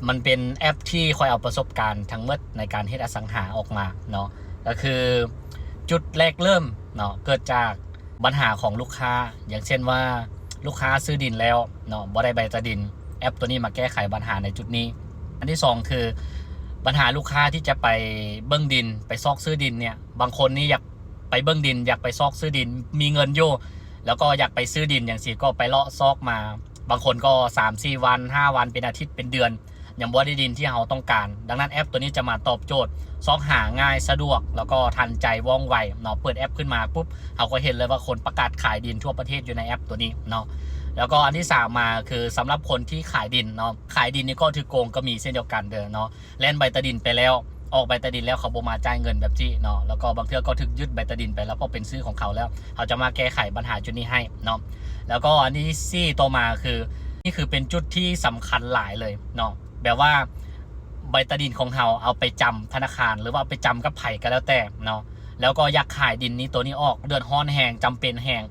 มันเป็นแอปที่คอยเอาประสบการณ์ทั้งหมดในการเฮ็ดอสังหาออกมาเนาะก็คือจุดแรกเริ่มเนาะเกิดจากปัญหาของลูกค้าอย่างเช่นว่าลูกค้าซื้อดินแล้วเนาะบ่ได้ใบตะดินแอปตัวนี้มาแก้ไขปัญหาในจุดนี้อันที่2คือปัญหาลูกค้าที่จะไปเบิ้งดินไปซอกซื้อดินเนี่ยบางคนนี่อยากไปเบิ้งดินอยากไปซอกซื้อดินมีเงินอยู่แล้วก็อยากไปซื้อดินอย่างสิก็ไปเลาะซอกมาบางคนก็ 3-4 วัน 5 วันเป็นอาทิตย์เป็นเดือนยังบ่ได้ดินที่เราต้องการดังนั้นแอปตัวนี้จะมาตอบโจทย์ซอกหาง่ายสะดวกแล้วก็ทันใจว่องไวเนาะเปิดแอปขึ้นมาปุ๊บเราก็เห็นเลยว่าคนประกาศขายดินทั่วประเทศอยู่ในแอปตัวนี้เนาะแล้วก็อันที่3มาคือสำหรับคนที่ขายดินเนาะขายดินนี่ก็ถือโกงก็มีเช่นเดียวกันเด้อเนาะแล่นใบตะดินไปแล้วออกใบตะดินแล้วเขาบ่มาจ่ายเงินแบบที่เนาะแล้วก็บางเทื่อก็ถึกยึดใบตะดินไปแล้วเพราะเป็นชื่อของเขาแล้วเขาจะมาแก้ไขปัญหาจุดนี้ให้เนาะแล้วก็อันที่4ต่อมาคือนี่คือเป็นจุดที่สำคัญหลายเลยเนาะแบบว่าใบตะดินของเราเอาไปจำธนาคารหรือว่าไปจำกับไผ่ก็แล้วแต่เนาะแล้วก็อยากขายดินนี้ตัวนี้ออกเดือดร้อนแหงจำเป็นแหง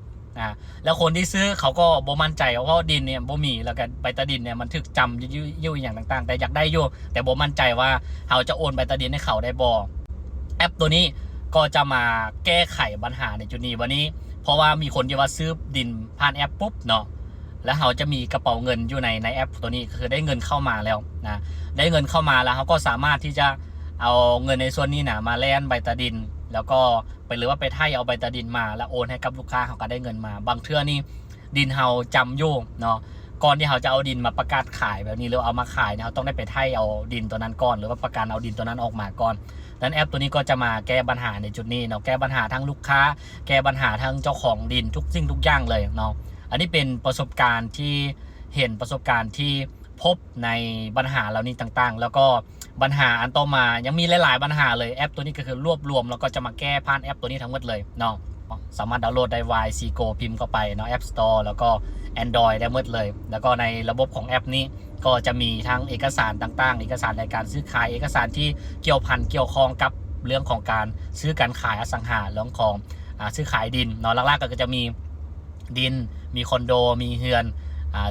แล้วคนที่ซื้อเขาก็บ่มั่นใจว่าดินเนี่ยบ่มีแล้วกันใบตะดินเนี่ยมันถึกจำยุ่ยอย่างต่างๆแต่อยากได้อยู่แต่บ่มั่นใจว่าเขาจะโอนใบตะดินให้เขาได้บ่แอปตัวนี้ก็จะมาแก้ไขปัญหาในจุดนี้วันนี้เพราะว่ามีคนที่ว่าซื้อดินผ่านแอปปุ๊บเนาะแล้วเขาจะมีกระเป๋าเงินอยู่ในแอปตัวนี้คือได้เงินเข้ามาแล้วนะได้เงินเข้ามาแล้วเขาก็สามารถที่จะเอาเงินในส่วนนี้นะมาแลนใบตะดินแล้วก็ไปหรือว่าไปไถ่เอาใบตะดินมาแล้วโอนให้กับลูกค้าเขาก็ได้เงินมาบางเทื่อนี่ดินเฮาจำโยงเนาะก่อนที่เขาจะเอาดินมาประกาศขายแบบนี้หรือเอามาขายเนี่ยเขาต้องได้ไปไถ่เอาดินตัวนั้นก่อนหรือว่าประกันเอาดินตัวนั้นออกมาก่อนดังนั้นแอปตัวนี้ก็จะมาแก้ปัญหาในจุดนี้เนาะแก้ปัญหาทั้งลูกค้าแก้ปัญหาทั้งเจ้าของดินทุกสิ่งทุกอย่างเลยเนาะอันนี้เป็นประสบการณ์ที่เห็นประสบการณ์ที่พบในปัญหาเหล่านี้ต่างๆแล้วก็ปัญหาอันต่อมายังมีหลายๆปัญหาเลยแอปตัวนี้ก็คือรวบรวมแล้วก็จะมาแก้ผ่านแอปตัวนี้ทั้งหมดเลยเนาะสามารถดาวน์โหลดได้ YCGO พิมพ์เข้าไปเนาะ App Store แล้วก็ Android ได้หมดเลยแล้วก็ในระบบของแอปนี้ก็จะมีทั้งเอกสารต่างๆเอกสารในการซื้อขายเอกสารที่เกี่ยวพันเกี่ยวข้องกับเรื่องของการซื้อการขายอสังหาเรื่องของซื้อขายดินเนาะหลักๆก็จะมีดินมีคอนโดมีเฮือน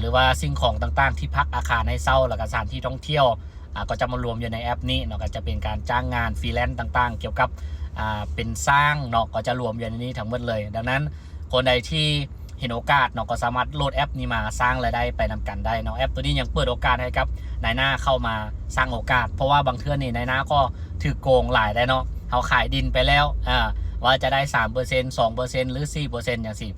หรือว่าสิ่งของต่างๆที่พักอาคารให้เช่าแล้วก็สถานที่ท่องเที่ยวก็จะมารวมอยู่ในแอปนี้เนาะก็จะเป็นการจ้างงานฟรีแลนซ์ต่างๆเกี่ยวกับเป็นสร้างเนาะก็จะรวมอยู่ในนี้ทั้งหมดเลยดังนั้นคนใดที่เห็นโอกาสเนาะก็สามารถโหลดแอปนี้มาสร้างรายได้ไปนำกันได้เนาะแอปตัวนี้ยังเปิดโอกาสให้กับนายหน้าเข้ามาสร้างโอกาสเพราะว่าบางเทื่อนี่นายหน้าก็ถือโกงหลายได้เนาะเขาขายดินไปแล้วว่าจะได้ 3% 2% หรือ 4% อย่างสิ